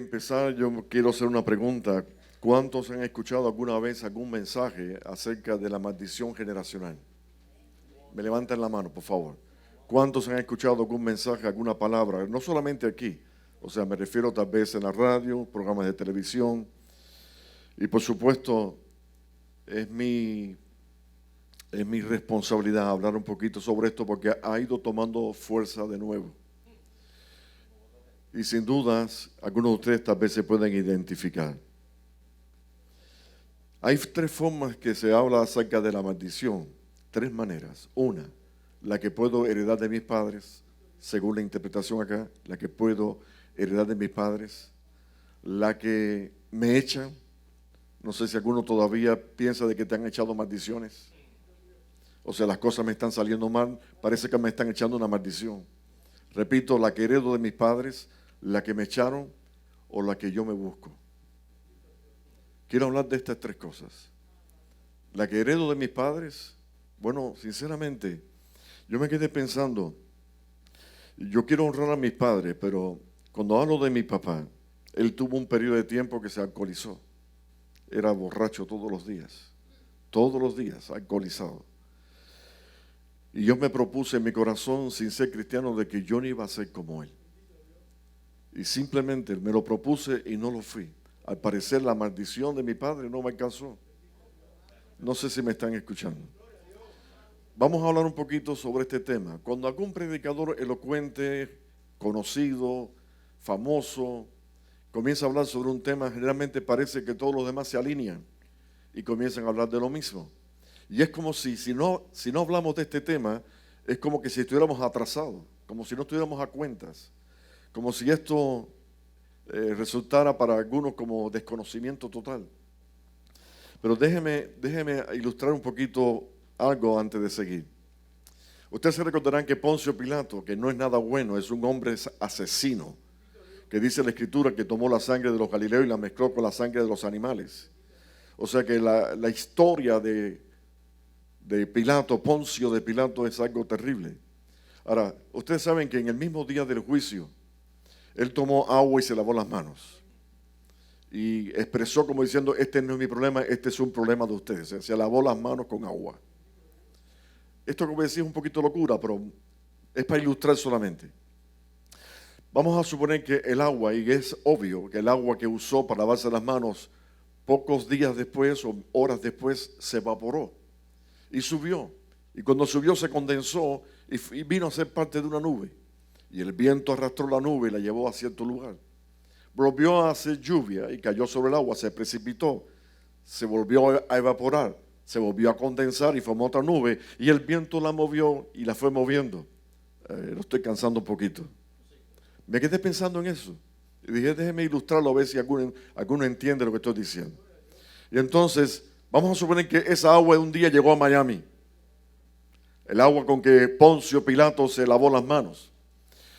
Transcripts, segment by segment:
empezar, yo quiero hacer una pregunta. ¿Cuántos han escuchado alguna vez algún mensaje acerca de la maldición generacional? Me levantan la mano, por favor. ¿Cuántos han escuchado algún mensaje, alguna palabra? No solamente aquí, o sea, me refiero tal vez en la radio, programas de televisión. Y por supuesto, es mi responsabilidad hablar un poquito sobre esto porque ha ido tomando fuerza de nuevo. Y sin dudas, algunos de ustedes tal vez se pueden identificar. Hay tres formas que se habla acerca de la maldición, tres maneras. Una, la que puedo heredar de mis padres, según la interpretación acá, la que puedo heredar de mis padres, la que me echan. No sé si alguno todavía piensa de que te han echado maldiciones. O sea, las cosas me están saliendo mal, parece que me están echando una maldición. Repito, la que heredo de mis padres, la que me echaron o la que yo me busco. Quiero hablar de estas tres cosas. La que heredo de mis padres, bueno, sinceramente, yo me quedé pensando, yo quiero honrar a mis padres, pero cuando hablo de mi papá, él tuvo un periodo de tiempo que se alcoholizó. Era borracho todos los días, alcoholizado. Y yo me propuse en mi corazón, sin ser cristiano, de que yo no iba a ser como él. Y simplemente me lo propuse y no lo fui. Al parecer la maldición de mi padre no me alcanzó. No sé si me están escuchando. Vamos a hablar un poquito sobre este tema. Cuando algún predicador elocuente, conocido, famoso, comienza a hablar sobre un tema, generalmente parece que todos los demás se alinean y comienzan a hablar de lo mismo. Y es como si no hablamos de este tema, es como que si estuviéramos atrasados, como si no estuviéramos a cuentas, como si esto resultara para algunos como desconocimiento total. Pero déjeme ilustrar un poquito algo antes de seguir. Ustedes se recordarán que Poncio Pilato, que no es nada bueno, es un hombre asesino, que dice la Escritura que tomó la sangre de los galileos y la mezcló con la sangre de los animales. O sea que la historia de Pilato, Poncio de Pilato, es algo terrible. Ahora, ustedes saben que en el mismo día del juicio, él tomó agua y se lavó las manos. Y expresó como diciendo, este no es mi problema, este es un problema de ustedes. O sea, se lavó las manos con agua. Esto, como decía, es un poquito locura, pero es para ilustrar solamente. Vamos a suponer que el agua, y es obvio que el agua que usó para lavarse las manos, pocos días después o horas después se evaporó y subió. Y cuando subió se condensó y vino a ser parte de una nube. Y el viento arrastró la nube y la llevó a cierto lugar. Volvió a hacer lluvia y cayó sobre el agua, se precipitó, se volvió a evaporar, se volvió a condensar y formó otra nube. Y el viento la movió y la fue moviendo. Lo estoy cansando un poquito. Me quedé pensando en eso. Y dije, déjeme ilustrarlo a ver si alguno entiende lo que estoy diciendo. Y entonces, vamos a suponer que esa agua de un día llegó a Miami. El agua con que Poncio Pilato se lavó las manos.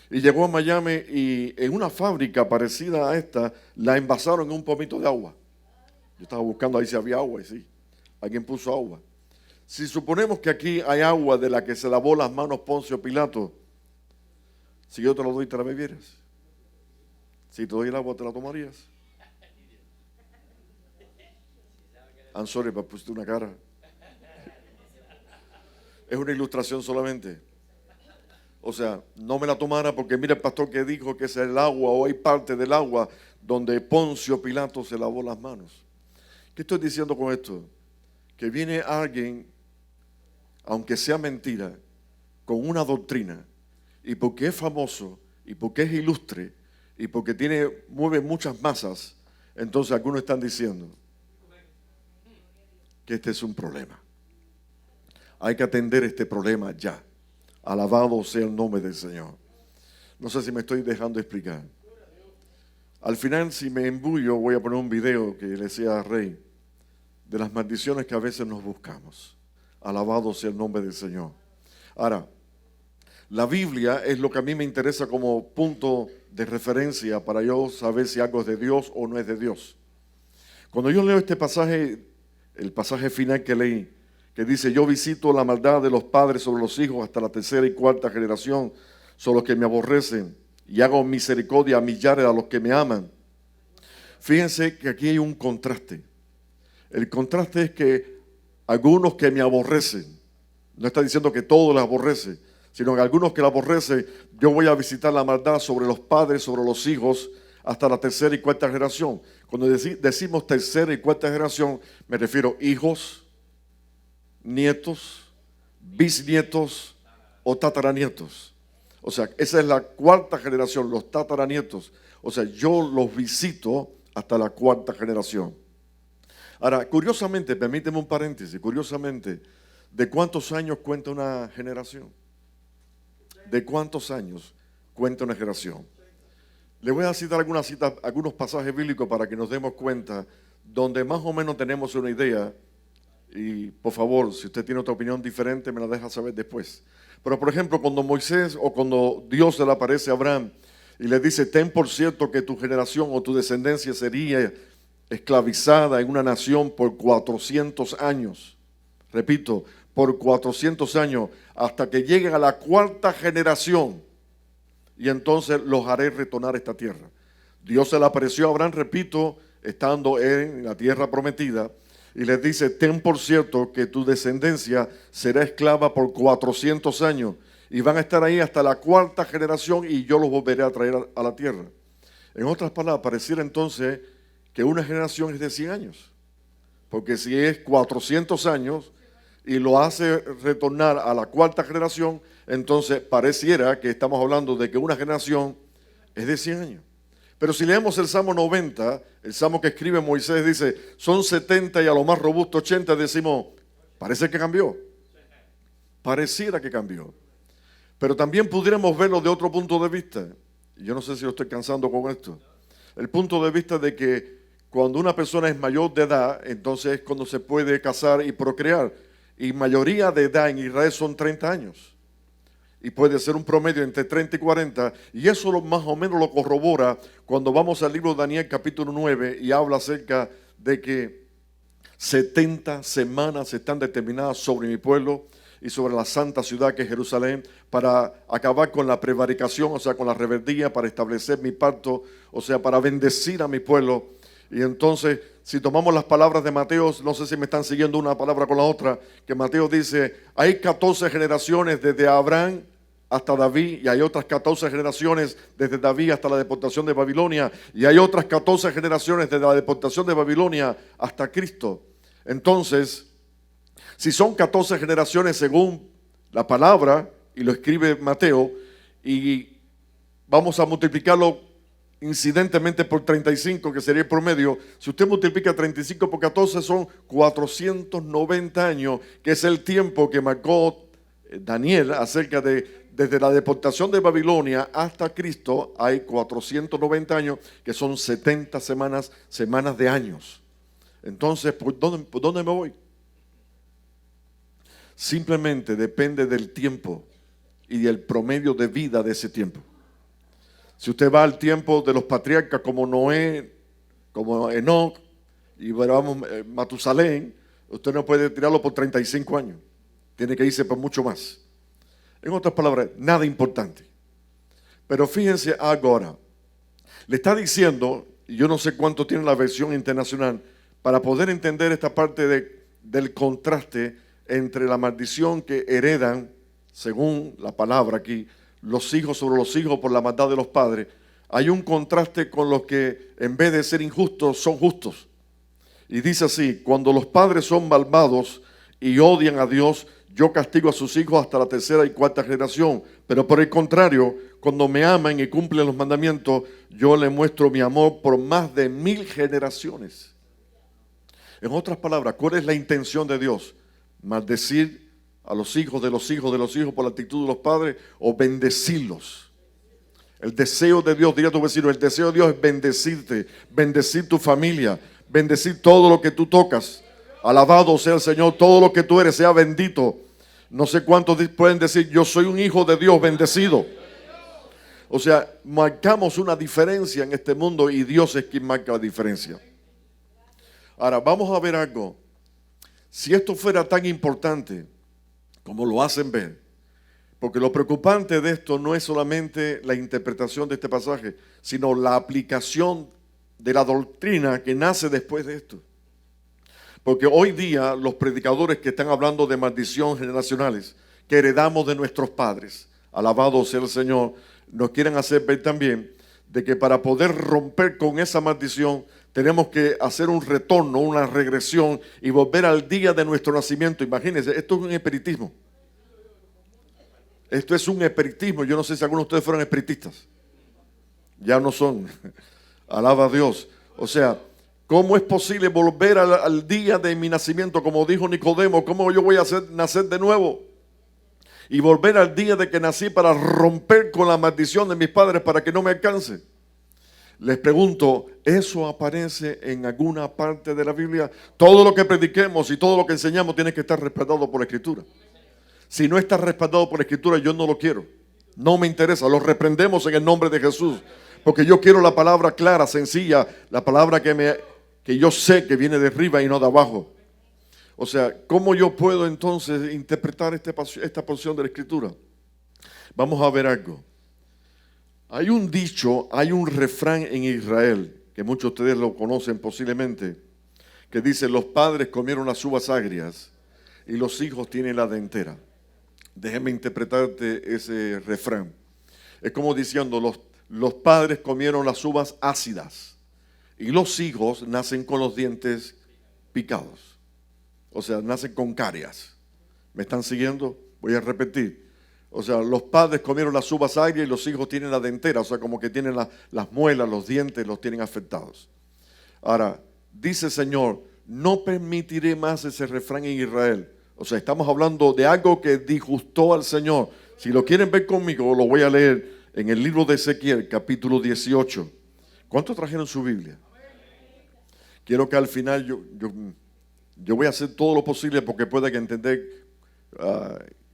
Y llegó a Miami y en una fábrica parecida a esta, la envasaron en un pomito de agua. Yo estaba buscando ahí si había agua y sí, alguien puso agua. Si suponemos que aquí hay agua de la que se lavó las manos Poncio Pilato, si yo te lo doy, ¿te la bebieras? Si te doy el agua, ¿te la tomarías? I'm sorry, me pusiste una cara. Es una ilustración solamente. O sea, no me la tomara porque mira el pastor que dijo que es el agua o hay parte del agua donde Poncio Pilato se lavó las manos. ¿Qué estoy diciendo con esto? Que viene alguien, aunque sea mentira, con una doctrina y porque es famoso y porque es ilustre y porque mueve muchas masas, entonces algunos están diciendo que este es un problema. Hay que atender este problema ya. Alabado sea el nombre del Señor. No sé si me estoy dejando explicar. Al final, si me embullo, voy a poner un video que le decía a Rey de las maldiciones que a veces nos buscamos. Alabado sea el nombre del Señor. Ahora, la Biblia es lo que a mí me interesa como punto de referencia para yo saber si algo es de Dios o no es de Dios. Cuando yo leo este pasaje, el pasaje final que leí, que dice, yo visito la maldad de los padres sobre los hijos hasta la tercera y cuarta generación, son los que me aborrecen, y hago misericordia a millares a los que me aman. Fíjense que aquí hay un contraste. El contraste es que algunos que me aborrecen, no está diciendo que todos les aborrece, sino que algunos que la aborrecen, yo voy a visitar la maldad sobre los padres, sobre los hijos, hasta la tercera y cuarta generación. Cuando decimos tercera y cuarta generación, me refiero hijos, nietos, bisnietos o tataranietos. O sea, esa es la cuarta generación, los tataranietos. O sea, yo los visito hasta la cuarta generación. Ahora, curiosamente, permíteme un paréntesis, curiosamente, ¿de cuántos años cuenta una generación? ¿De cuántos años cuenta una generación? Le voy a citar algunos pasajes bíblicos para que nos demos cuenta, donde más o menos tenemos una idea. Y por favor, si usted tiene otra opinión diferente, me la deja saber después. Pero por ejemplo, cuando Moisés o cuando Dios se le aparece a Abraham y le dice, ten por cierto que tu generación o tu descendencia sería esclavizada en una nación por 400 años. Repito, por 400 años, hasta que lleguen a la cuarta generación, y entonces los haré retornar a esta tierra. Dios se le apareció a Abraham, repito, estando en la tierra prometida, y les dice, ten por cierto que tu descendencia será esclava por 400 años, y van a estar ahí hasta la cuarta generación, y yo los volveré a traer a la tierra. En otras palabras, pareciera entonces que una generación es de 100 años, porque si es 400 años y lo hace retornar a la cuarta generación, entonces pareciera que estamos hablando de que una generación es de 100 años. Pero si leemos el Salmo 90, el Salmo que escribe Moisés dice, son 70 y a lo más robusto 80, decimos, parece que cambió. Pareciera que cambió. Pero también pudiéramos verlo de otro punto de vista. Yo no sé si lo estoy cansando con esto. El punto de vista de que cuando una persona es mayor de edad, entonces es cuando se puede casar y procrear. Y mayoría de edad en Israel son 30 años. Y puede ser un promedio entre 30 y 40. Y eso más o menos lo corrobora cuando vamos al libro de Daniel capítulo 9 y habla acerca de que 70 semanas están determinadas sobre mi pueblo y sobre la santa ciudad que es Jerusalén para acabar con la prevaricación, o sea, con la rebeldía, para establecer mi pacto, o sea, para bendecir a mi pueblo. Y entonces, si tomamos las palabras de Mateo, no sé si me están siguiendo una palabra con la otra, que Mateo dice, hay 14 generaciones desde Abraham hasta David, y hay otras 14 generaciones desde David hasta la deportación de Babilonia, y hay otras 14 generaciones desde la deportación de Babilonia hasta Cristo. Entonces, si son 14 generaciones según la palabra, y lo escribe Mateo, y vamos a multiplicarlo incidentemente por 35, que sería el promedio. Si usted multiplica 35 por 14 son 490 años, que es el tiempo que marcó Daniel acerca de, desde la deportación de Babilonia hasta Cristo, hay 490 años, que son 70 semanas de años. Entonces, ¿por dónde me voy? Simplemente depende del tiempo y del promedio de vida de ese tiempo. Si usted va al tiempo de los patriarcas como Noé, como Enoc, y vamos Matusalén, usted no puede tirarlo por 35 años. Tiene que irse por mucho más. En otras palabras, nada importante. Pero fíjense ahora, le está diciendo, y yo no sé cuánto tiene la versión internacional, para poder entender esta parte del contraste entre la maldición que heredan, según la palabra aquí, los hijos sobre los hijos por la maldad de los padres, hay un contraste con los que en vez de ser injustos son justos. Y dice así, cuando los padres son malvados y odian a Dios, yo castigo a sus hijos hasta la tercera y cuarta generación. Pero por el contrario, cuando me aman y cumplen los mandamientos, yo le muestro mi amor por más de 1000 generaciones. En otras palabras, ¿cuál es la intención de Dios? ¿Maldecir a los hijos de los hijos de los hijos por la actitud de los padres o bendecirlos? El deseo de Dios, dile a tu vecino, el deseo de Dios es bendecirte, bendecir tu familia, bendecir todo lo que tú tocas. Alabado sea el Señor, todo lo que tú eres sea bendito. No sé cuántos pueden decir, yo soy un hijo de Dios bendecido. O sea, marcamos una diferencia en este mundo y Dios es quien marca la diferencia. Ahora, vamos a ver algo. Si esto fuera tan importante como lo hacen ver, porque lo preocupante de esto no es solamente la interpretación de este pasaje, sino la aplicación de la doctrina que nace después de esto. Porque hoy día los predicadores que están hablando de maldición generacionales, que heredamos de nuestros padres, alabado sea el Señor, nos quieren hacer ver también de que para poder romper con esa maldición tenemos que hacer un retorno, una regresión y volver al día de nuestro nacimiento. Imagínense, esto es un espiritismo. Esto es un espiritismo. Yo no sé si algunos de ustedes fueron espiritistas. Ya no son. Alaba a Dios. O sea, ¿cómo es posible volver al día de mi nacimiento? Como dijo Nicodemo, ¿cómo yo voy a nacer de nuevo? Y volver al día de que nací para romper con la maldición de mis padres para que no me alcance. Les pregunto, ¿eso aparece en alguna parte de la Biblia? Todo lo que prediquemos y todo lo que enseñamos tiene que estar respaldado por la Escritura. Si no está respaldado por la Escritura, yo no lo quiero. No me interesa, lo reprendemos en el nombre de Jesús. Porque yo quiero la palabra clara, sencilla, la palabra que yo sé que viene de arriba y no de abajo. O sea, ¿cómo yo puedo entonces interpretar esta porción de la Escritura? Vamos a ver algo. Hay un dicho, hay un refrán en Israel, que muchos de ustedes lo conocen posiblemente, que dice: los padres comieron las uvas agrias y los hijos tienen la dentera. Déjeme interpretarte ese refrán. Es como diciendo, los padres comieron las uvas ácidas y los hijos nacen con los dientes picados. O sea, nacen con caries. ¿Me están siguiendo? Voy a repetir. O sea, los padres comieron las uvas agrias y los hijos tienen la dentera. O sea, como que tienen las muelas, los dientes, los tienen afectados. Ahora, dice el Señor, no permitiré más ese refrán en Israel. O sea, estamos hablando de algo que disgustó al Señor. Si lo quieren ver conmigo, lo voy a leer en el libro de Ezequiel, capítulo 18. ¿Cuántos trajeron su Biblia? Quiero que al final yo voy a hacer todo lo posible porque pueda entender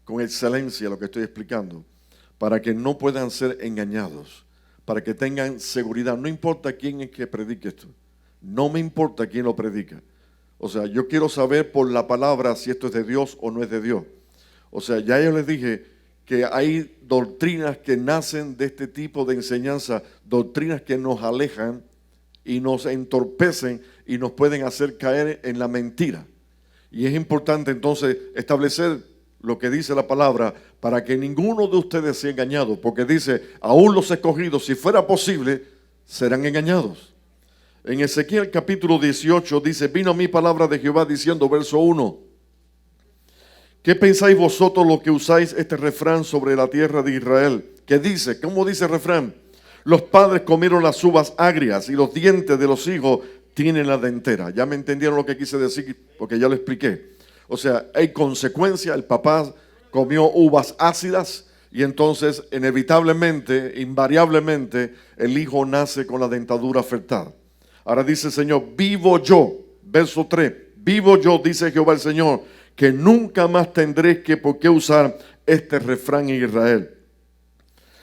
con excelencia lo que estoy explicando, para que no puedan ser engañados, para que tengan seguridad. No importa quién es que predique esto, no me importa quién lo predica. O sea, yo quiero saber por la palabra si esto es de Dios o no es de Dios. O sea, ya yo les dije que hay doctrinas que nacen de este tipo de enseñanza, doctrinas que nos alejan y nos entorpecen y nos pueden hacer caer en la mentira. Y es importante entonces establecer lo que dice la palabra para que ninguno de ustedes sea engañado, porque dice, aún los escogidos, si fuera posible, serán engañados. En Ezequiel capítulo 18 dice, vino mi palabra de Jehová diciendo, verso 1, ¿qué pensáis vosotros los que usáis este refrán sobre la tierra de Israel? ¿Qué dice? ¿Cómo dice el refrán? Los padres comieron las uvas agrias y los dientes de los hijos tienen la dentera. Ya me entendieron lo que quise decir porque ya lo expliqué. O sea, hay consecuencia, el papá comió uvas ácidas y entonces inevitablemente, invariablemente, el hijo nace con la dentadura afectada. Ahora dice el Señor, vivo yo, verso 3, vivo yo, dice Jehová el Señor, que nunca más tendré por qué usar este refrán en Israel.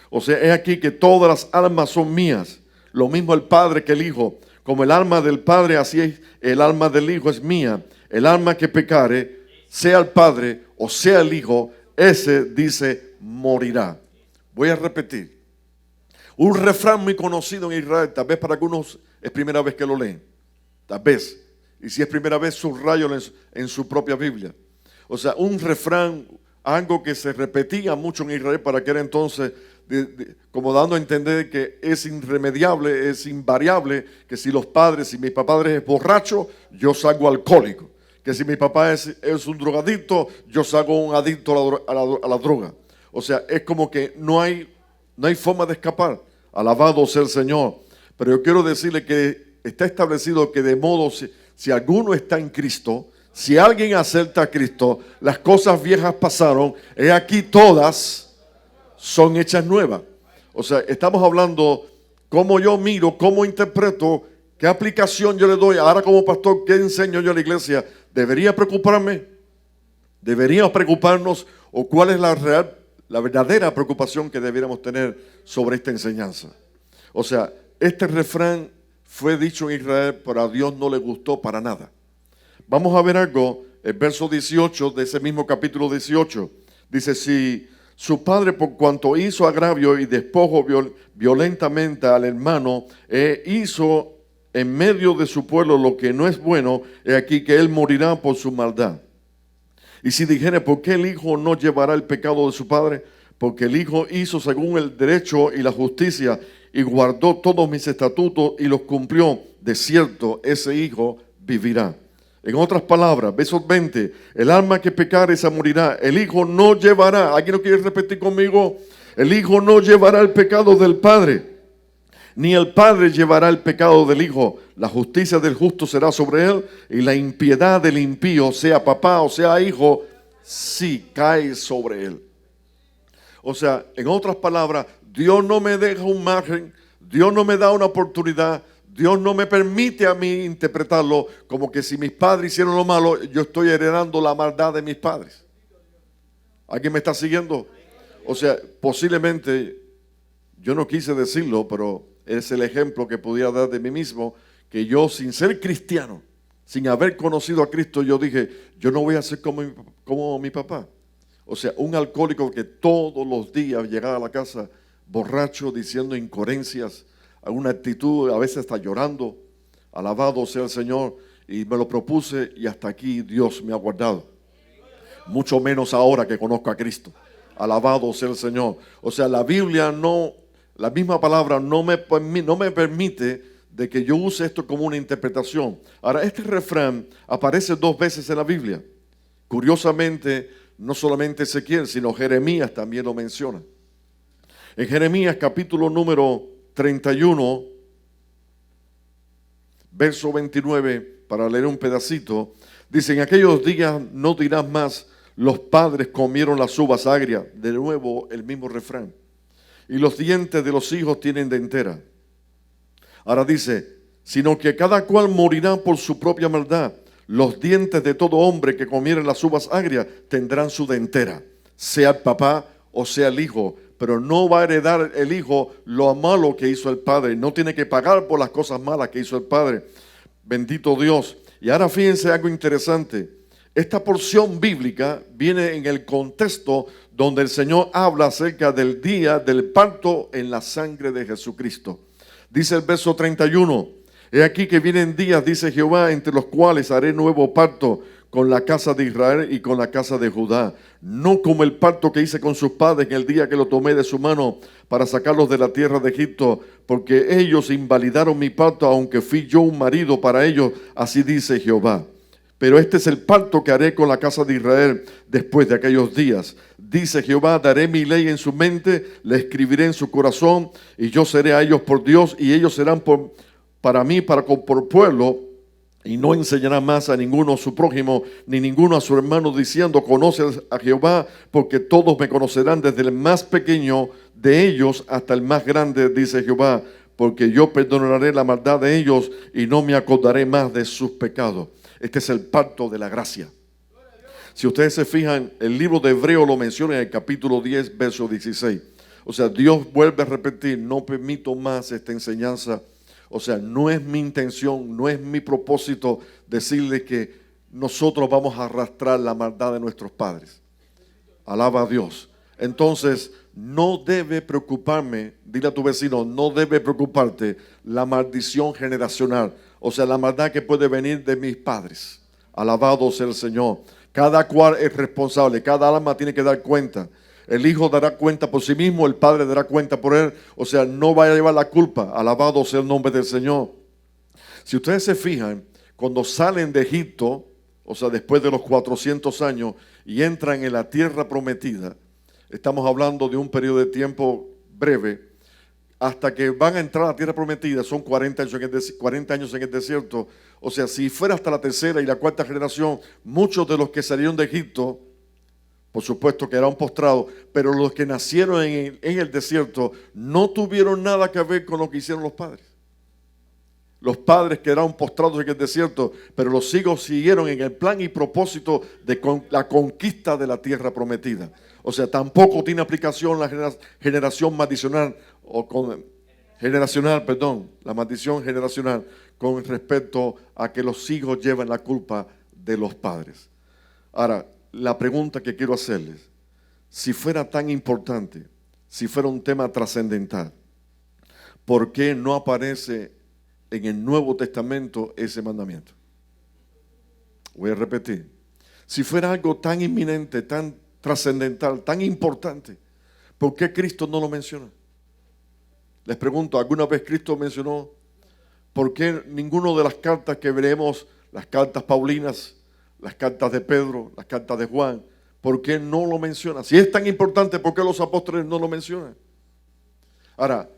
O sea, es aquí que todas las almas son mías, lo mismo el Padre que el Hijo. Como el alma del Padre, así es, el alma del Hijo es mía. El alma que pecare, sea el Padre o sea el Hijo, ese dice morirá. Voy a repetir. Un refrán muy conocido en Israel, tal vez para algunos es primera vez que lo leen. Tal vez. Y si es primera vez, subrayo en su propia Biblia. O sea, un refrán, algo que se repetía mucho en Israel para aquel entonces, como dando a entender que es irremediable, es invariable, que si los padres, si mi papá es borracho, yo salgo alcohólico. Que si mi papá es un drogadicto, yo salgo un adicto a la droga. O sea, es como que no hay forma de escapar. Alabado sea el Señor. Pero yo quiero decirle que está establecido que de modo, si alguno está en Cristo, si alguien acepta a Cristo, las cosas viejas pasaron, he aquí todas son hechas nuevas. O sea, estamos hablando cómo yo miro, cómo interpreto, qué aplicación yo le doy. Ahora como pastor, ¿qué enseño yo a la iglesia? ¿Debería preocuparme? ¿Deberíamos preocuparnos? ¿O cuál es la verdadera preocupación que debiéramos tener sobre esta enseñanza? O sea, este refrán fue dicho en Israel, pero a Dios no le gustó para nada. Vamos a ver algo, el verso 18 de ese mismo capítulo 18. Dice, si su padre por cuanto hizo agravio y despojo violentamente al hermano, hizo en medio de su pueblo lo que no es bueno, he aquí que él morirá por su maldad. Y si dijere, ¿por qué el hijo no llevará el pecado de su padre? Porque el hijo hizo según el derecho y la justicia y guardó todos mis estatutos y los cumplió. De cierto, ese hijo vivirá. En otras palabras, versos 20, el alma que pecare esa morirá. El hijo no llevará, ¿alguien lo quiere repetir conmigo? El hijo no llevará el pecado del padre, ni el padre llevará el pecado del hijo. La justicia del justo será sobre él, y la impiedad del impío, sea papá o sea hijo, sí cae sobre él. O sea, en otras palabras, Dios no me deja un margen, Dios no me da una oportunidad, Dios no me permite a mí interpretarlo como que si mis padres hicieron lo malo, yo estoy heredando la maldad de mis padres. ¿Alguien me está siguiendo? O sea, posiblemente, yo no quise decirlo, pero es el ejemplo que podía dar de mí mismo, que yo sin ser cristiano, sin haber conocido a Cristo, yo dije, yo no voy a ser como mi papá. O sea, un alcohólico que todos los días llegaba a la casa borracho, diciendo incoherencias, alguna actitud, a veces hasta llorando. Alabado sea el Señor. Y me lo propuse y hasta aquí Dios me ha guardado. Mucho menos ahora que conozco a Cristo. Alabado sea el Señor. O sea, la Biblia no, la misma palabra no me permite de que yo use esto como una interpretación. Ahora, este refrán aparece 2 veces en la Biblia. Curiosamente, no solamente Ezequiel, sino Jeremías también lo menciona. En Jeremías capítulo número 31, verso 29, para leer un pedacito, dice, en aquellos días no dirás más, los padres comieron las uvas agrias. De nuevo el mismo refrán. Y los dientes de los hijos tienen dentera. Ahora dice, sino que cada cual morirá por su propia maldad. Los dientes de todo hombre que comiere las uvas agrias tendrán su dentera, sea el papá o sea el hijo, pero no va a heredar el hijo lo malo que hizo el padre, no tiene que pagar por las cosas malas que hizo el padre. Bendito Dios. Y ahora fíjense algo interesante. Esta porción bíblica viene en el contexto donde el Señor habla acerca del día del parto en la sangre de Jesucristo. Dice el verso 31. He aquí que vienen días, dice Jehová, entre los cuales haré nuevo pacto con la casa de Israel y con la casa de Judá. No como el pacto que hice con sus padres en el día que lo tomé de su mano para sacarlos de la tierra de Egipto, porque ellos invalidaron mi pacto, aunque fui yo un marido para ellos, así dice Jehová. Pero este es el pacto que haré con la casa de Israel después de aquellos días. Dice Jehová, daré mi ley en su mente, la escribiré en su corazón, y yo seré a ellos por Dios, y ellos serán para mí, por pueblo, y no enseñará más a ninguno a su prójimo, ni ninguno a su hermano, diciendo, conoces a Jehová, porque todos me conocerán, desde el más pequeño de ellos hasta el más grande, dice Jehová, porque yo perdonaré la maldad de ellos y no me acordaré más de sus pecados. Este es el pacto de la gracia. Si ustedes se fijan, el libro de Hebreo lo menciona en el capítulo 10, verso 16. O sea, Dios vuelve a repetir, no permito más esta enseñanza. O sea, no es mi intención, no es mi propósito decirle que nosotros vamos a arrastrar la maldad de nuestros padres. Alaba a Dios. Entonces, no debe preocuparme, dile a tu vecino, no debe preocuparte la maldición generacional. O sea, la maldad que puede venir de mis padres. Alabado sea el Señor. Cada cual es responsable, cada alma tiene que dar cuenta. El hijo dará cuenta por sí mismo, el padre dará cuenta por él. O sea, no vaya a llevar la culpa. Alabado sea el nombre del Señor. Si ustedes se fijan, cuando salen de Egipto, o sea, después de los 400 años, y entran en la tierra prometida, estamos hablando de un periodo de tiempo breve, hasta que van a entrar a la tierra prometida, son 40 años en el desierto. O sea, si fuera hasta la tercera y la cuarta generación, muchos de los que salieron de Egipto, por supuesto que eran postrados, pero los que nacieron en el desierto no tuvieron nada que ver con lo que hicieron los padres. Los padres quedaron postrados en el desierto, pero los hijos siguieron en el plan y propósito de la conquista de la tierra prometida. O sea, tampoco tiene aplicación la generación maldicional la maldición generacional con respecto a que los hijos llevan la culpa de los padres. Ahora, la pregunta que quiero hacerles, si fuera tan importante, si fuera un tema trascendental, ¿por qué no aparece en el Nuevo Testamento ese mandamiento. Voy a repetir. Si fuera algo tan inminente, tan trascendental, tan importante, ¿por qué Cristo no lo menciona? Les pregunto, ¿alguna vez Cristo mencionó? ¿Por qué ninguna de las cartas que veremos, las cartas paulinas, las cartas de Pedro, las cartas de Juan, por qué no lo menciona? Si es tan importante, ¿por qué los apóstoles no lo mencionan? Ahora,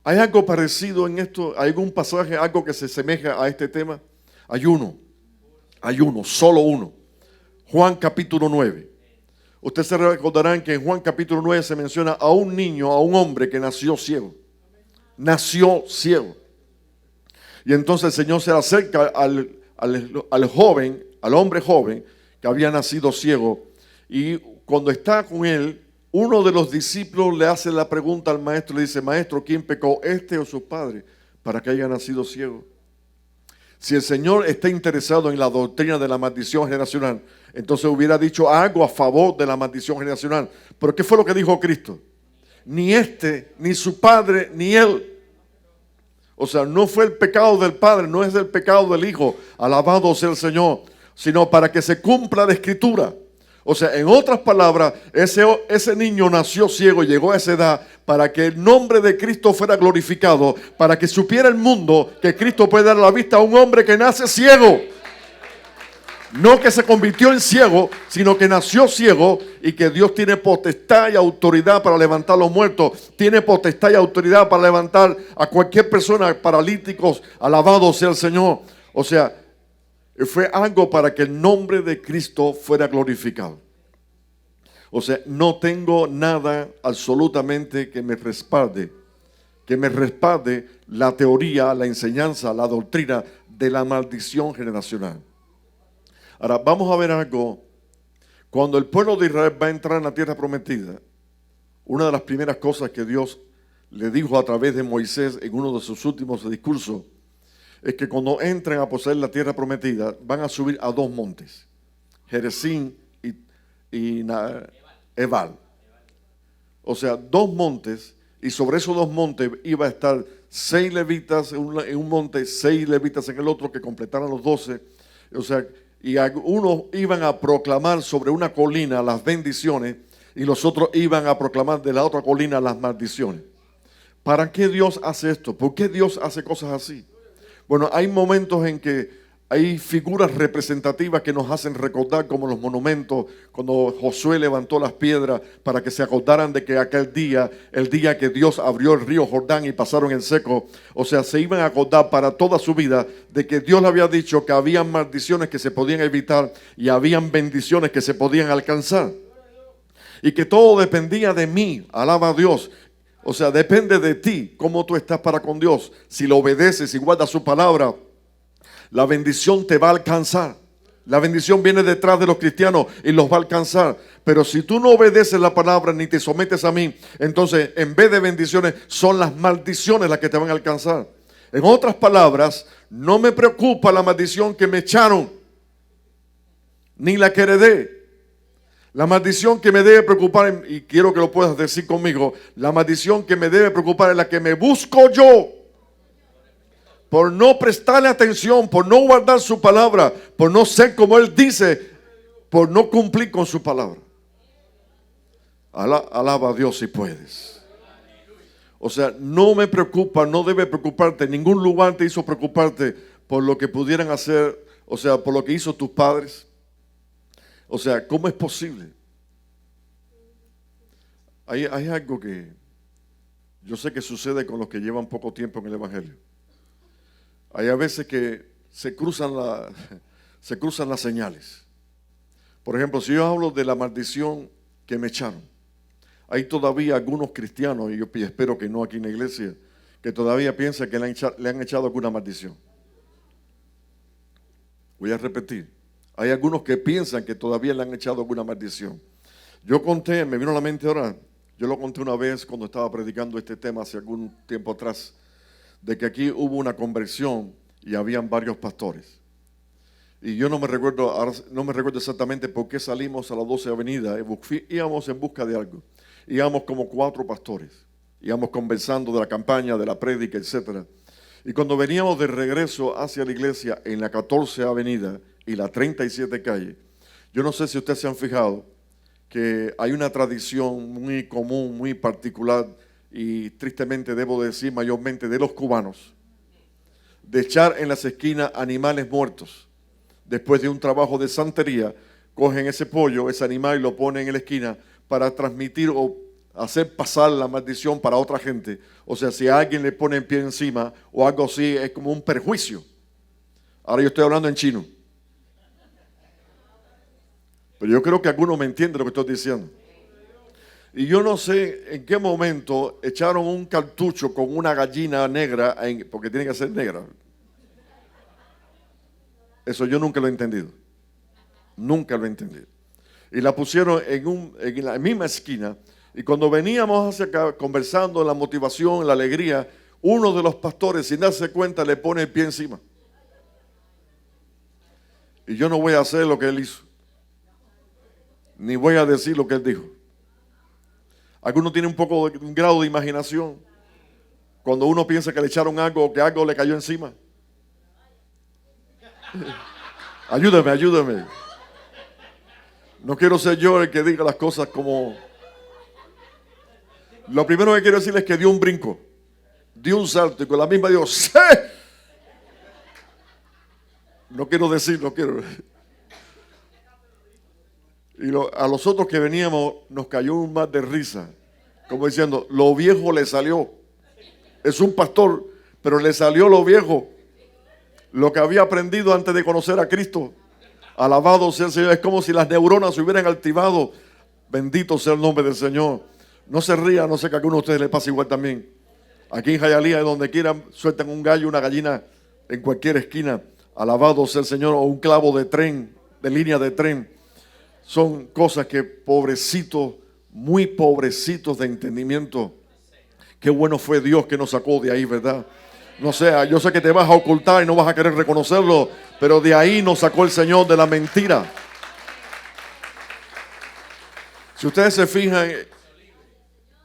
¿hay algo parecido en esto? ¿Hay algún pasaje, algo que se asemeja a este tema? Hay uno, solo uno. Juan capítulo 9. Ustedes se recordarán que en Juan capítulo 9 se menciona a un niño, a un hombre que nació ciego. Nació ciego. Y entonces el Señor se acerca al joven, al hombre joven que había nacido ciego. Y cuando está con él, uno de los discípulos le hace la pregunta al maestro, le dice: maestro, ¿quién pecó, este o sus padres, para que haya nacido ciego? Si el Señor está interesado en la doctrina de la maldición generacional, entonces hubiera dicho algo a favor de la maldición generacional. Pero ¿qué fue lo que dijo Cristo? Ni este, ni su padre, ni él. O sea, no fue el pecado del padre, no es el pecado del hijo, alabado sea el Señor, sino para que se cumpla la escritura. O sea, en otras palabras, ese niño nació ciego, llegó a esa edad para que el nombre de Cristo fuera glorificado, para que supiera el mundo que Cristo puede dar la vista a un hombre que nace ciego. No que se convirtió en ciego, sino que nació ciego y que Dios tiene potestad y autoridad para levantar a los muertos. Tiene potestad y autoridad para levantar a cualquier persona, paralíticos, alabado sea el Señor. O sea, fue algo para que el nombre de Cristo fuera glorificado. O sea, no tengo nada absolutamente que me respalde la teoría, la enseñanza, la doctrina de la maldición generacional. Ahora, vamos a ver algo. Cuando el pueblo de Israel va a entrar en la tierra prometida, una de las primeras cosas que Dios le dijo a través de Moisés en uno de sus últimos discursos es que cuando entren a poseer la tierra prometida van a subir a dos montes, Gerizim y Ebal. O sea, dos montes, y sobre esos dos montes iba a estar 6 levitas en un monte, 6 levitas en el otro, que completaran los 12. O sea, y algunos iban a proclamar sobre una colina las bendiciones y los otros iban a proclamar de la otra colina las maldiciones. ¿Para qué Dios hace esto? ¿Por qué Dios hace cosas así? Bueno, hay momentos en que hay figuras representativas que nos hacen recordar, como los monumentos, cuando Josué levantó las piedras para que se acordaran de que aquel día, el día que Dios abrió el río Jordán y pasaron en seco, o sea, se iban a acordar para toda su vida de que Dios le había dicho que había maldiciones que se podían evitar y habían bendiciones que se podían alcanzar. Y que todo dependía de mí, alaba a Dios. O sea, depende de ti, cómo tú estás para con Dios. Si lo obedeces y guardas su palabra, la bendición te va a alcanzar. La bendición viene detrás de los cristianos y los va a alcanzar. Pero si tú no obedeces la palabra ni te sometes a mí, entonces en vez de bendiciones son las maldiciones las que te van a alcanzar. En otras palabras, no me preocupa la maldición que me echaron, ni la que heredé. La maldición que me debe preocupar, y quiero que lo puedas decir conmigo, la maldición que me debe preocupar es la que me busco yo. Por no prestarle atención, por no guardar su palabra, por no ser como Él dice, por no cumplir con su palabra. Alaba a Dios si puedes. O sea, no me preocupa, no debe preocuparte. Ningún lugar te hizo preocuparte por lo que pudieran hacer, o sea, por lo que hizo tus padres. O sea, ¿cómo es posible? Hay algo que yo sé que sucede con los que llevan poco tiempo en el Evangelio. Hay a veces que se cruzan las señales. Por ejemplo, si yo hablo de la maldición que me echaron, hay todavía algunos cristianos, y yo espero que no aquí en la iglesia, que todavía piensan que le han echado alguna maldición. Voy a repetir. Hay algunos que piensan que todavía le han echado alguna maldición. Yo conté, me vino a la mente ahora, yo lo conté una vez cuando estaba predicando este tema hace algún tiempo atrás, de que aquí hubo una conversión y habían varios pastores. Y yo no me recuerdo exactamente por qué salimos a la 12 Avenida, íbamos en busca de algo. Íbamos como 4 pastores, íbamos conversando de la campaña, de la prédica, etc. Y cuando veníamos de regreso hacia la iglesia en la 14 Avenida y la 37 Calle, yo no sé si ustedes se han fijado que hay una tradición muy común, muy particular y tristemente debo decir mayormente de los cubanos, de echar en las esquinas animales muertos. Después de un trabajo de santería, cogen ese pollo, ese animal y lo ponen en la esquina para transmitir o hacer pasar la maldición para otra gente. O sea, si a alguien le ponen pie encima o algo así, es como un perjuicio. Ahora yo estoy hablando en chino. Pero yo creo que algunos me entienden lo que estoy diciendo. Y yo no sé en qué momento echaron un cartucho con una gallina negra, porque tiene que ser negra. Eso yo nunca lo he entendido. Nunca lo he entendido. Y la pusieron en la misma esquina. Y cuando veníamos hacia acá conversando, la motivación, la alegría, uno de los pastores, sin darse cuenta, le pone el pie encima. Y yo no voy a hacer lo que él hizo. Ni voy a decir lo que él dijo. Algunos tienen un grado de imaginación. Cuando uno piensa que le echaron algo o que algo le cayó encima. Ayúdame, ayúdame. No quiero ser yo el que diga las cosas como... Lo primero que quiero decirles es que dio un brinco, dio un salto y con la misma dijo, ¡sí! No quiero decir, no quiero. Y a los otros que veníamos nos cayó un mar de risa, como diciendo, lo viejo le salió. Es un pastor, pero le salió lo viejo, lo que había aprendido antes de conocer a Cristo. Alabado sea el Señor. Es como si las neuronas se hubieran activado. Bendito sea el nombre del Señor. No se ría, no sé que a alguno de ustedes les pasa igual también. Aquí en Hialeah, donde quieran, sueltan un gallo, una gallina en cualquier esquina. Alabado sea el Señor. O un clavo de tren, de línea de tren. Son cosas que pobrecitos, muy pobrecitos de entendimiento. Qué bueno fue Dios que nos sacó de ahí, ¿verdad? No sé, yo sé que te vas a ocultar y no vas a querer reconocerlo, pero de ahí nos sacó el Señor, de la mentira. Si ustedes se fijan,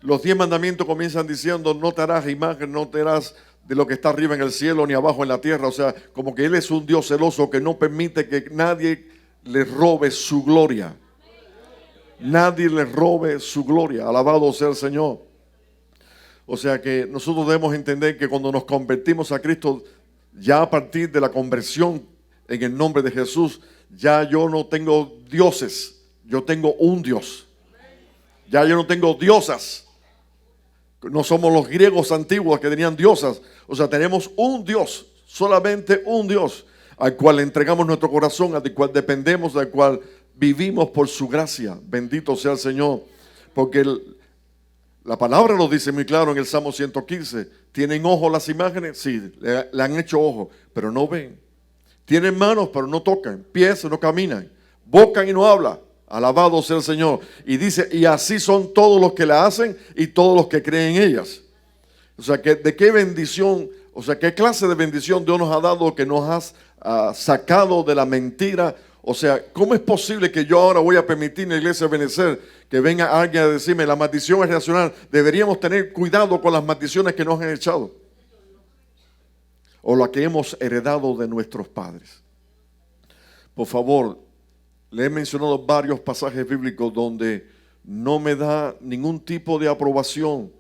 los 10 mandamientos comienzan diciendo, no te harás imagen, no te harás de lo que está arriba en el cielo ni abajo en la tierra. O sea, como que Él es un Dios celoso que no permite que nadie le robe su gloria. Nadie le robe su gloria. Alabado sea el Señor. O sea que nosotros debemos entender que cuando nos convertimos a Cristo, ya a partir de la conversión en el nombre de Jesús, ya yo no tengo dioses, yo tengo un Dios. Ya yo no tengo diosas. No somos los griegos antiguos que tenían diosas. O sea, tenemos un Dios, solamente un Dios, al cual le entregamos nuestro corazón, al cual dependemos, al cual vivimos por su gracia. Bendito sea el Señor. Porque la palabra lo dice muy claro en el Salmo 115. ¿Tienen ojos las imágenes? Sí, le han hecho ojos, pero no ven. Tienen manos, pero no tocan. Pies, no caminan. Boca y no habla. Alabado sea el Señor. Y dice, y así son todos los que la hacen y todos los que creen en ellas. O sea, que de qué bendición, o sea, qué clase de bendición Dios nos ha dado, que nos has sacado de la mentira. O sea, ¿cómo es posible que yo ahora voy a permitir en la iglesia de Benecer que venga alguien a decirme la maldición es racional? Deberíamos tener cuidado con las maldiciones que nos han echado o la que hemos heredado de nuestros padres. Por favor, le he mencionado varios pasajes bíblicos donde no me da ningún tipo de aprobación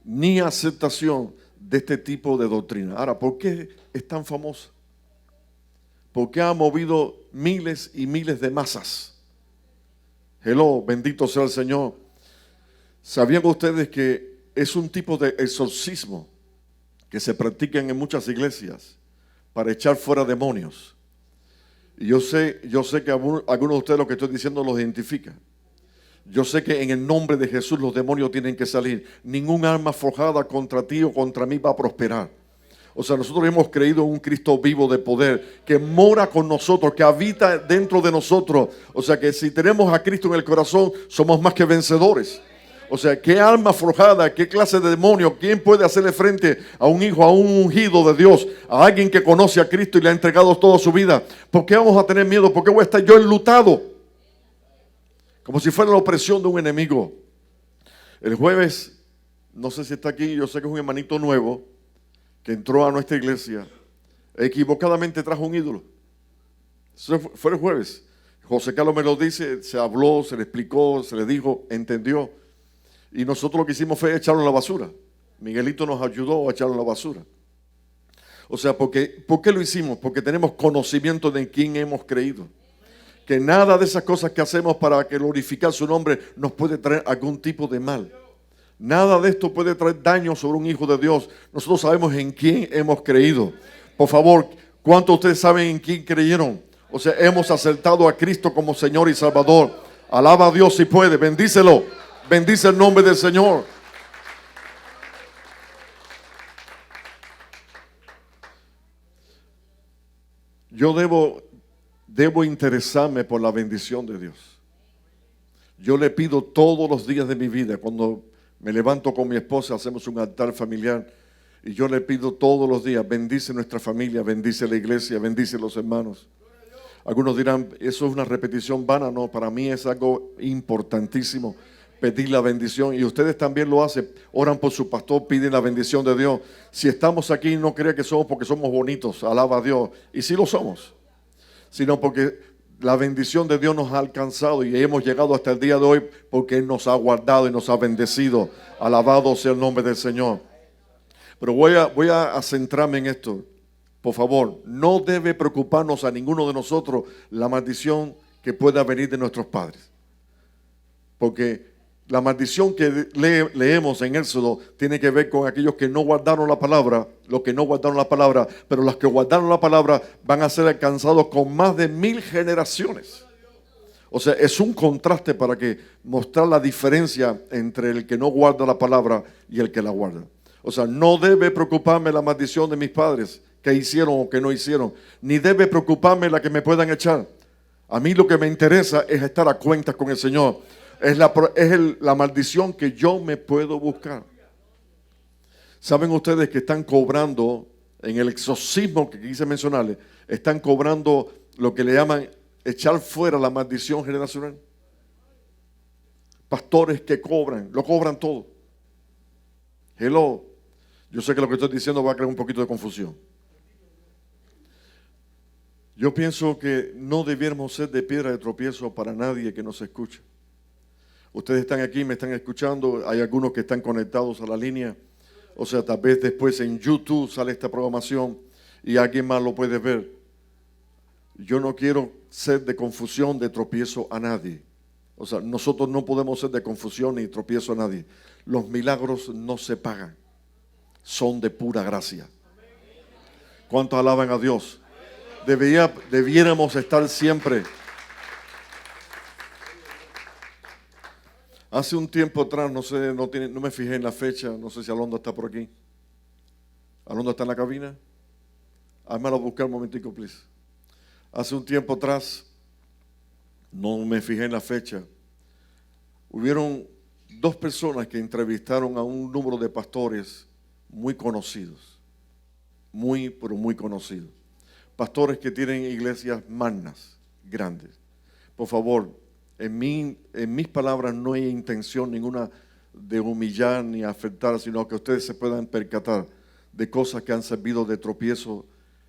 ni aceptación de este tipo de doctrina. Ahora, ¿por qué es tan famosa? Porque ha movido miles y miles de masas. Hello, bendito sea el Señor. ¿Sabían ustedes que es un tipo de exorcismo que se practica en muchas iglesias para echar fuera demonios? Y yo sé que algunos de ustedes lo que estoy diciendo los identifica. Yo sé que en el nombre de Jesús los demonios tienen que salir. Ningún arma forjada contra ti o contra mí va a prosperar. O sea, nosotros hemos creído en un Cristo vivo de poder, que mora con nosotros, que habita dentro de nosotros. O sea, que si tenemos a Cristo en el corazón, somos más que vencedores. O sea, ¿qué alma forjada, qué clase de demonio, quién puede hacerle frente a un hijo, a un ungido de Dios, a alguien que conoce a Cristo y le ha entregado toda su vida? ¿Por qué vamos a tener miedo? ¿Por qué voy a estar yo enlutado? Como si fuera la opresión de un enemigo. El jueves, no sé si está aquí, yo sé que es un hermanito nuevo, que entró a nuestra iglesia, equivocadamente trajo un ídolo. Eso fue el jueves. José Carlos me lo dice, se habló, se le explicó, se le dijo, entendió. Y nosotros lo que hicimos fue echarlo en la basura. Miguelito nos ayudó a echarlo en la basura. O sea, ¿por qué lo hicimos? Porque tenemos conocimiento de en quién hemos creído. Que nada de esas cosas que hacemos para glorificar su nombre nos puede traer algún tipo de mal. Nada de esto puede traer daño sobre un hijo de Dios. Nosotros sabemos en quién hemos creído. Por favor, ¿cuántos de ustedes saben en quién creyeron? O sea, hemos aceptado a Cristo como Señor y Salvador. Alaba a Dios si puede, bendícelo. Bendice el nombre del Señor. Yo debo interesarme por la bendición de Dios. Yo le pido todos los días de mi vida, cuando me levanto con mi esposa, hacemos un altar familiar, y yo le pido todos los días, bendice nuestra familia, bendice la iglesia, bendice los hermanos. Algunos dirán, eso es una repetición vana. No, para mí es algo importantísimo, pedir la bendición, y ustedes también lo hacen, oran por su pastor, piden la bendición de Dios. Si estamos aquí, no crea que somos porque somos bonitos, alaba a Dios, y sí lo somos, sino porque la bendición de Dios nos ha alcanzado y hemos llegado hasta el día de hoy porque Él nos ha guardado y nos ha bendecido. Alabado sea el nombre del Señor. Pero voy a centrarme en esto. Por favor, no debe preocuparnos a ninguno de nosotros la maldición que pueda venir de nuestros padres. Porque la maldición que leemos en Éxodo tiene que ver con aquellos que no guardaron la palabra, los que no guardaron la palabra, pero los que guardaron la palabra van a ser alcanzados con más de 1000 generaciones. O sea, es un contraste para que mostrar la diferencia entre el que no guarda la palabra y el que la guarda. O sea, no debe preocuparme la maldición de mis padres, que hicieron o que no hicieron, ni debe preocuparme la que me puedan echar. A mí lo que me interesa es estar a cuentas con el Señor. Es la maldición que yo me puedo buscar. ¿Saben ustedes que están cobrando, en el exorcismo que quise mencionarles, están cobrando lo que le llaman echar fuera la maldición generacional? Pastores que lo cobran todo. Hello. Yo sé que lo que estoy diciendo va a crear un poquito de confusión. Yo pienso que no debiéramos ser de piedra de tropiezo para nadie que nos escuche. Ustedes están aquí, me están escuchando, hay algunos que están conectados a la línea, o sea, tal vez después en YouTube sale esta programación y alguien más lo puede ver. Yo no quiero ser de confusión, de tropiezo a nadie. O sea, nosotros no podemos ser de confusión ni tropiezo a nadie. Los milagros no se pagan, son de pura gracia. ¿Cuántos alaban a Dios? Debiéramos estar siempre. Hace un tiempo atrás, no me fijé en la fecha, no sé si Alonda está por aquí. ¿Alonda está en la cabina? Házmelo buscar un momentico, please. Hace un tiempo atrás, no me fijé en la fecha, hubieron 2 personas que entrevistaron a un número de pastores muy conocidos, pero muy conocidos. Pastores que tienen iglesias magnas, grandes. Por favor, en mis palabras no hay intención ninguna de humillar ni afectar, sino que ustedes se puedan percatar de cosas que han servido de tropiezo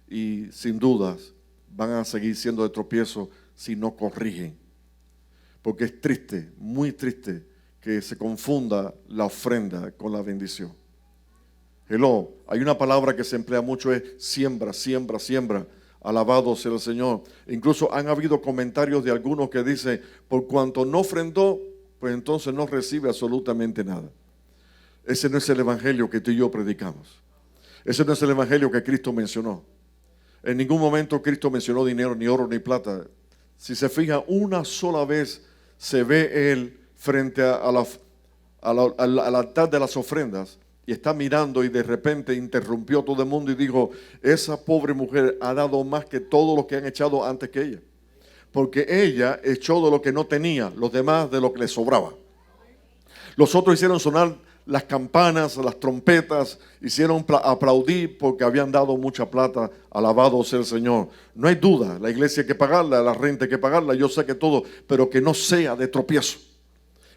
y sin dudas van a seguir siendo de tropiezo si no corrigen. Porque es triste, muy triste, que se confunda la ofrenda con la bendición. Hello, hay una palabra que se emplea mucho, es siembra, siembra, siembra. Alabado sea el Señor. Incluso han habido comentarios de algunos que dicen, por cuanto no ofrendó, pues entonces no recibe absolutamente nada. Ese no es el evangelio que tú y yo predicamos. Ese no es el evangelio que Cristo mencionó. En ningún momento Cristo mencionó dinero, ni oro, ni plata. Si se fija, una sola vez se ve Él frente al altar de las ofrendas y está mirando y de repente interrumpió todo el mundo y dijo, esa pobre mujer ha dado más que todos los que han echado antes que ella. Porque ella echó de lo que no tenía, los demás de lo que les sobraba. Los otros hicieron sonar las campanas, las trompetas, hicieron aplaudir porque habían dado mucha plata. Alabado sea el Señor. No hay duda, la iglesia hay que pagarla, la renta hay que pagarla, yo sé que todo, pero que no sea de tropiezo,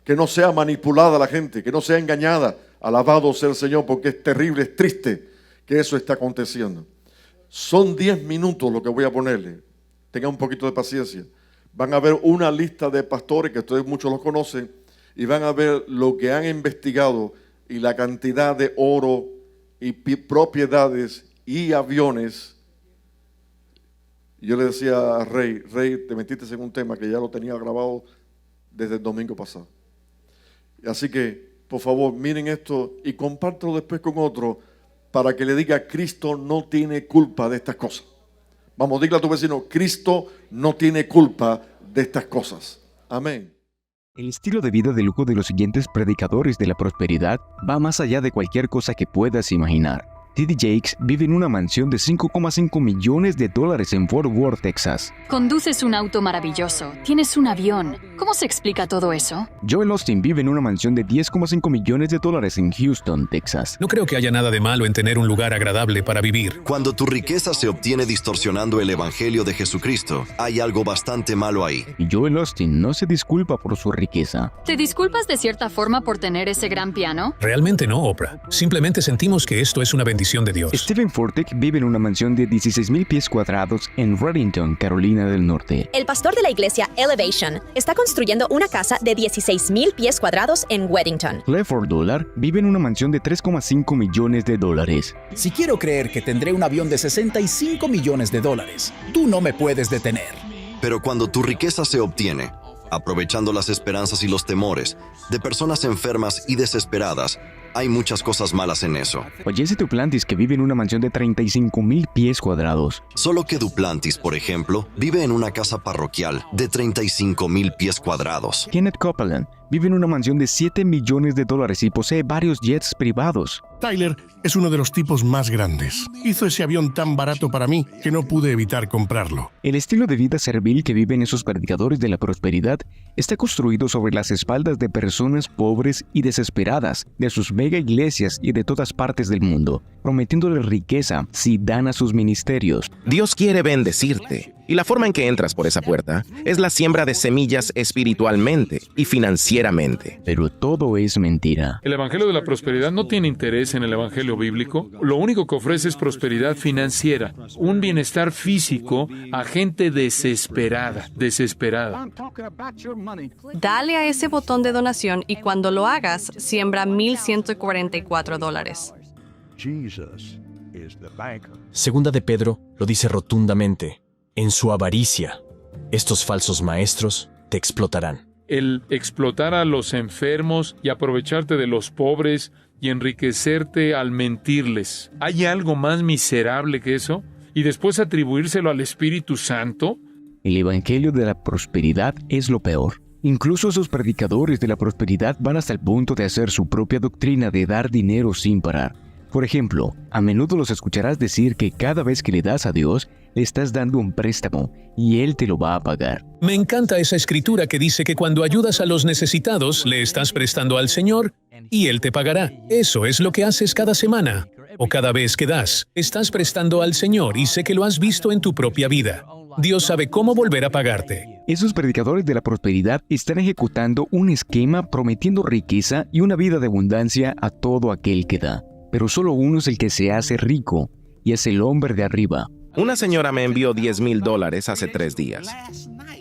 que no sea manipulada la gente, que no sea engañada. Alabado sea el Señor, porque es terrible, es triste que eso está aconteciendo. Son 10 minutos lo que voy a ponerle. Tengan un poquito de paciencia. Van a ver una lista de pastores que ustedes muchos los conocen y van a ver lo que han investigado y la cantidad de oro y propiedades y aviones. Yo le decía a Rey, te metiste en un tema que ya lo tenía grabado desde el domingo pasado. Así que, por favor, miren esto y compártelo después con otro para que le diga, Cristo no tiene culpa de estas cosas. Vamos, dile a tu vecino, Cristo no tiene culpa de estas cosas. Amén. El estilo de vida de lujo de los siguientes predicadores de la prosperidad va más allá de cualquier cosa que puedas imaginar. T.D. Jakes vive en una mansión de $5,5 millones en Fort Worth, Texas. Conduces un auto maravilloso, tienes un avión. ¿Cómo se explica todo eso? Joel Osteen vive en una mansión de $10,5 millones en Houston, Texas. No creo que haya nada de malo en tener un lugar agradable para vivir. Cuando tu riqueza se obtiene distorsionando el Evangelio de Jesucristo, hay algo bastante malo ahí. Y Joel Osteen no se disculpa por su riqueza. ¿Te disculpas de cierta forma por tener ese gran piano? Realmente no, Oprah. Simplemente sentimos que esto es una bendición de Dios. Stephen Furtick vive en una mansión de 16,000 pies cuadrados en Reddington, Carolina del Norte. El pastor de la iglesia Elevation está construyendo una casa de 16,000 pies cuadrados en Weddington. Clifford Dollar vive en una mansión de $3,5 millones. Si quiero creer que tendré un avión de $65 millones, tú no me puedes detener. Pero cuando tu riqueza se obtiene, aprovechando las esperanzas y los temores de personas enfermas y desesperadas, hay muchas cosas malas en eso. O Jesse Duplantis, que vive en una mansión de 35,000 pies cuadrados. Solo que Duplantis, por ejemplo, vive en una casa parroquial de 35,000 pies cuadrados. Kenneth Copeland vive en una mansión de $7 millones y posee varios jets privados. Tyler es uno de los tipos más grandes. Hizo ese avión tan barato para mí que no pude evitar comprarlo. El estilo de vida servil que viven esos predicadores de la prosperidad está construido sobre las espaldas de personas pobres y desesperadas, de sus mega iglesias y de todas partes del mundo, prometiéndoles riqueza si dan a sus ministerios. Dios quiere bendecirte, y la forma en que entras por esa puerta es la siembra de semillas espiritualmente y financieramente. Pero todo es mentira. El Evangelio de la Prosperidad no tiene interés en el Evangelio bíblico. Lo único que ofrece es prosperidad financiera, un bienestar físico a gente desesperada. Dale a ese botón de donación y cuando lo hagas, siembra $1,144. Segunda de Pedro lo dice rotundamente. En su avaricia, estos falsos maestros te explotarán. El explotar a los enfermos y aprovecharte de los pobres y enriquecerte al mentirles. ¿Hay algo más miserable que eso? ¿Y después atribuírselo al Espíritu Santo? El Evangelio de la Prosperidad es lo peor. Incluso esos predicadores de la prosperidad van hasta el punto de hacer su propia doctrina de dar dinero sin parar. Por ejemplo, a menudo los escucharás decir que cada vez que le das a Dios, le estás dando un préstamo y Él te lo va a pagar. Me encanta esa escritura que dice que cuando ayudas a los necesitados, le estás prestando al Señor y Él te pagará. Eso es lo que haces cada semana o cada vez que das. Estás prestando al Señor y sé que lo has visto en tu propia vida. Dios sabe cómo volver a pagarte. Esos predicadores de la prosperidad están ejecutando un esquema prometiendo riqueza y una vida de abundancia a todo aquel que da. Pero solo uno es el que se hace rico, y es el hombre de arriba. Una señora me envió $10,000 hace 3 días.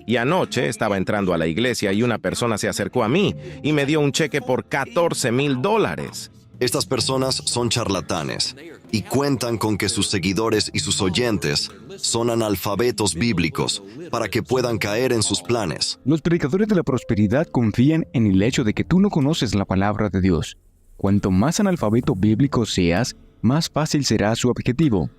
Y anoche estaba entrando a la iglesia y una persona se acercó a mí y me dio un cheque por $14,000. Estas personas son charlatanes y cuentan con que sus seguidores y sus oyentes son analfabetos bíblicos para que puedan caer en sus planes. Los predicadores de la prosperidad confían en el hecho de que tú no conoces la palabra de Dios. Cuanto más analfabeto bíblico seas, más fácil será su objetivo.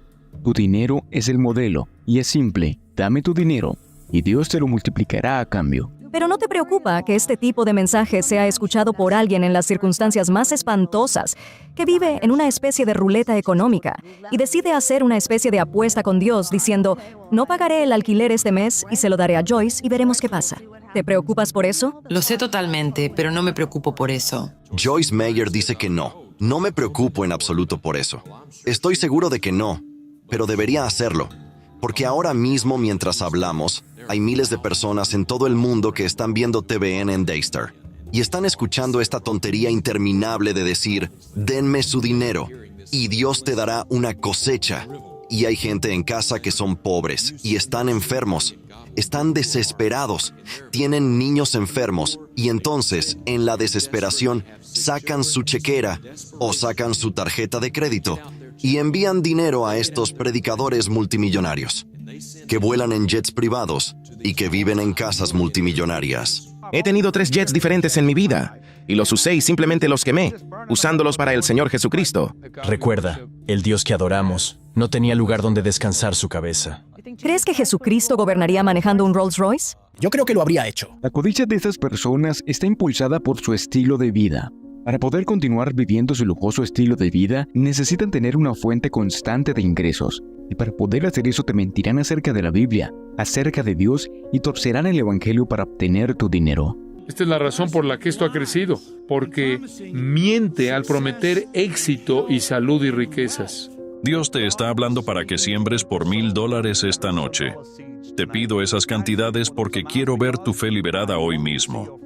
Tu dinero es el modelo, y es simple. Dame tu dinero, y Dios te lo multiplicará a cambio. Pero no te preocupa que este tipo de mensaje sea escuchado por alguien en las circunstancias más espantosas, que vive en una especie de ruleta económica y decide hacer una especie de apuesta con Dios diciendo, no pagaré el alquiler este mes y se lo daré a Joyce y veremos qué pasa. ¿Te preocupas por eso? Lo sé totalmente, pero no me preocupo por eso. Joyce Meyer dice que no. No me preocupo en absoluto por eso. Estoy seguro de que no, pero debería hacerlo. Porque ahora mismo, mientras hablamos, hay miles de personas en todo el mundo que están viendo TVN en Daystar y están escuchando esta tontería interminable de decir, denme su dinero. y Dios te dará una cosecha. Y hay gente en casa que son pobres y están enfermos, están desesperados, tienen niños enfermos y entonces, en la desesperación, sacan su chequera o sacan su tarjeta de crédito y envían dinero a estos predicadores multimillonarios, que vuelan en jets privados y que viven en casas multimillonarias. He tenido 3 jets diferentes en mi vida, y los usé y simplemente los quemé, usándolos para el Señor Jesucristo. Recuerda, el Dios que adoramos no tenía lugar donde descansar su cabeza. ¿Crees que Jesucristo gobernaría manejando un Rolls Royce? Yo creo que lo habría hecho. La codicia de estas personas está impulsada por su estilo de vida. Para poder continuar viviendo su lujoso estilo de vida, necesitan tener una fuente constante de ingresos. Y para poder hacer eso te mentirán acerca de la Biblia, acerca de Dios y torcerán el Evangelio para obtener tu dinero. Esta es la razón por la que esto ha crecido, porque miente al prometer éxito y salud y riquezas. Dios te está hablando para que siembres por $1,000 esta noche. Te pido esas cantidades porque quiero ver tu fe liberada hoy mismo.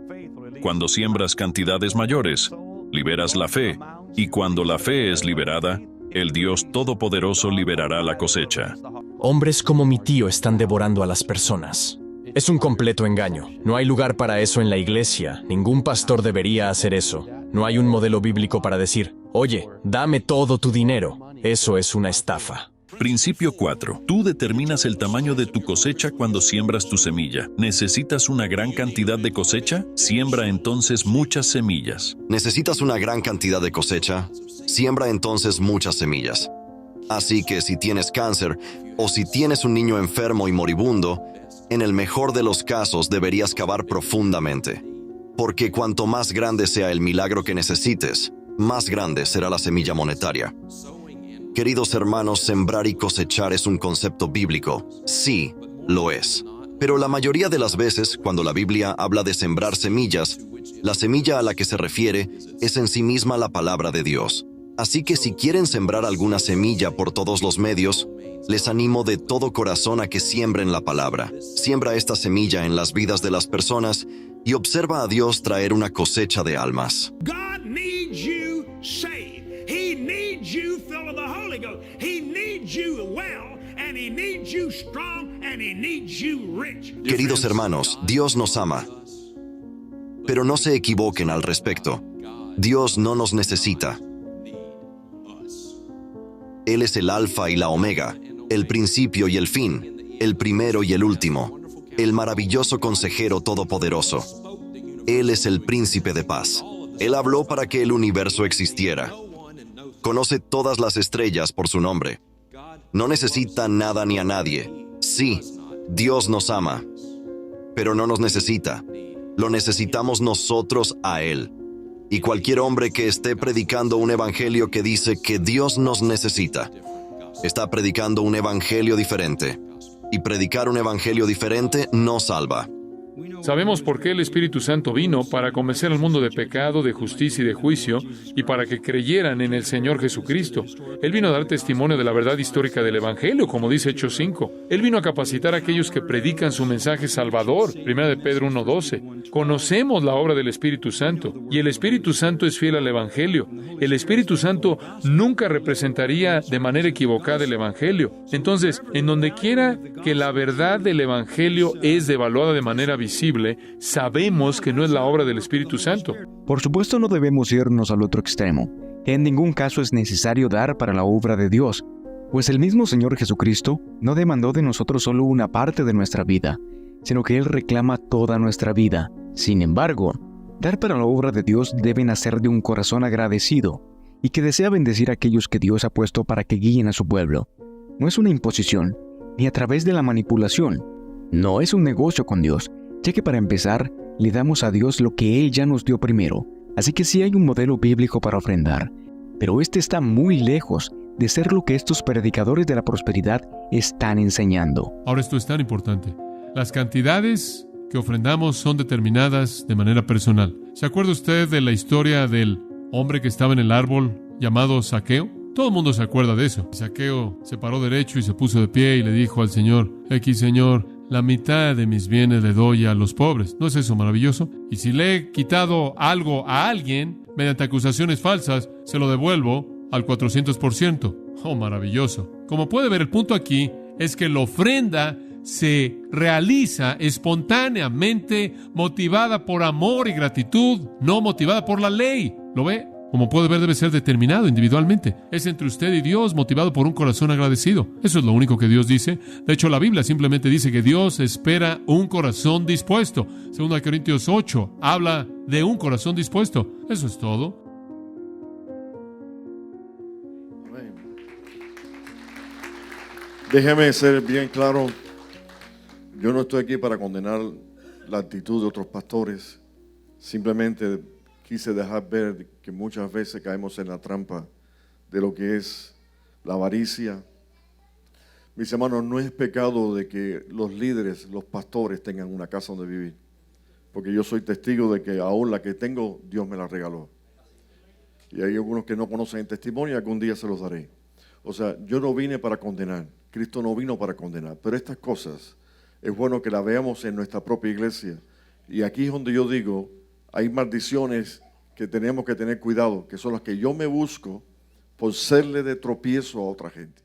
Cuando siembras cantidades mayores, liberas la fe, y cuando la fe es liberada, el Dios Todopoderoso liberará la cosecha. Hombres como mi tío están devorando a las personas. Es un completo engaño. No hay lugar para eso en la iglesia. Ningún pastor debería hacer eso. No hay un modelo bíblico para decir, oye, dame todo tu dinero. Eso es una estafa. Principio 4. Tú determinas el tamaño de tu cosecha cuando siembras tu semilla. ¿Necesitas una gran cantidad de cosecha? Siembra entonces muchas semillas. ¿Necesitas una gran cantidad de cosecha? Siembra entonces muchas semillas. Así que si tienes cáncer o si tienes un niño enfermo y moribundo, en el mejor de los casos deberías cavar profundamente. Porque cuanto más grande sea el milagro que necesites, más grande será la semilla monetaria. Queridos hermanos, sembrar y cosechar es un concepto bíblico. Sí, lo es. Pero la mayoría de las veces, cuando la Biblia habla de sembrar semillas, la semilla a la que se refiere es en sí misma la palabra de Dios. Así que si quieren sembrar alguna semilla por todos los medios, les animo de todo corazón a que siembren la palabra. Siembra esta semilla en las vidas de las personas y observa a Dios traer una cosecha de almas. God needs you saved. He needs you full of the Holy Ghost. He needs you well, and He needs you strong, and He needs you rich. Queridos hermanos, Dios nos ama. Pero no se equivoquen al respecto. Dios no nos necesita. Él es el alfa y la omega, el principio y el fin, el primero y el último, el maravilloso consejero todopoderoso. Él es el príncipe de paz. Él habló para que el universo existiera. Conoce todas las estrellas por su nombre. No necesita nada ni a nadie. Sí, Dios nos ama, pero no nos necesita. Lo necesitamos nosotros a Él. Y cualquier hombre que esté predicando un evangelio que dice que Dios nos necesita, está predicando un evangelio diferente. Y predicar un evangelio diferente no salva. Sabemos por qué el Espíritu Santo vino para convencer al mundo de pecado, de justicia y de juicio, y para que creyeran en el Señor Jesucristo. Él vino a dar testimonio de la verdad histórica del Evangelio, como dice Hechos 5. Él vino a capacitar a aquellos que predican su mensaje salvador, 1 de Pedro 1:12. Conocemos la obra del Espíritu Santo, y el Espíritu Santo es fiel al Evangelio. El Espíritu Santo nunca representaría de manera equivocada el Evangelio. Entonces, en donde quiera que la verdad del Evangelio es devaluada de manera visible, sabemos que no es la obra del Espíritu Santo. Por supuesto, no debemos irnos al otro extremo. En ningún caso es necesario dar para la obra de Dios, pues el mismo Señor Jesucristo no demandó de nosotros solo una parte de nuestra vida, sino que Él reclama toda nuestra vida. Sin embargo, dar para la obra de Dios debe nacer de un corazón agradecido y que desea bendecir a aquellos que Dios ha puesto para que guíen a su pueblo. No es una imposición, ni a través de la manipulación. No es un negocio con Dios, ya que para empezar, le damos a Dios lo que Él ya nos dio primero. Así que sí hay un modelo bíblico para ofrendar, pero este está muy lejos de ser lo que estos predicadores de la prosperidad están enseñando. Ahora esto es tan importante. Las cantidades que ofrendamos son determinadas de manera personal. ¿Se acuerda usted de la historia del hombre que estaba en el árbol llamado Zaqueo? Todo el mundo se acuerda de eso. Zaqueo se paró derecho y se puso de pie y le dijo al Señor: aquí, Señor, la mitad de mis bienes le doy a los pobres. ¿No es eso maravilloso? Y si le he quitado algo a alguien mediante acusaciones falsas, se lo devuelvo al 400%. Oh, maravilloso. Como puede ver, el punto aquí es que la ofrenda se realiza espontáneamente, motivada por amor y gratitud, no motivada por la ley. ¿Lo ve? Como puede ver, debe ser determinado individualmente. Es entre usted y Dios, motivado por un corazón agradecido. Eso es lo único que Dios dice. De hecho, la Biblia simplemente dice que Dios espera un corazón dispuesto. 2 Corintios 8 habla de un corazón dispuesto. Eso es todo. Déjeme ser bien claro. Yo no estoy aquí para condenar la actitud de otros pastores. Simplemente quise dejar ver que muchas veces caemos en la trampa de lo que es la avaricia. Mis hermanos, no es pecado de que los líderes, los pastores tengan una casa donde vivir. Porque yo soy testigo de que aún la que tengo, Dios me la regaló. Y hay algunos que no conocen el testimonio y algún día se los daré. O sea, yo no vine para condenar. Cristo no vino para condenar. Pero estas cosas es bueno que las veamos en nuestra propia iglesia. Y aquí es donde yo digo, hay maldiciones que tenemos que tener cuidado, que son las que yo me busco por serle de tropiezo a otra gente.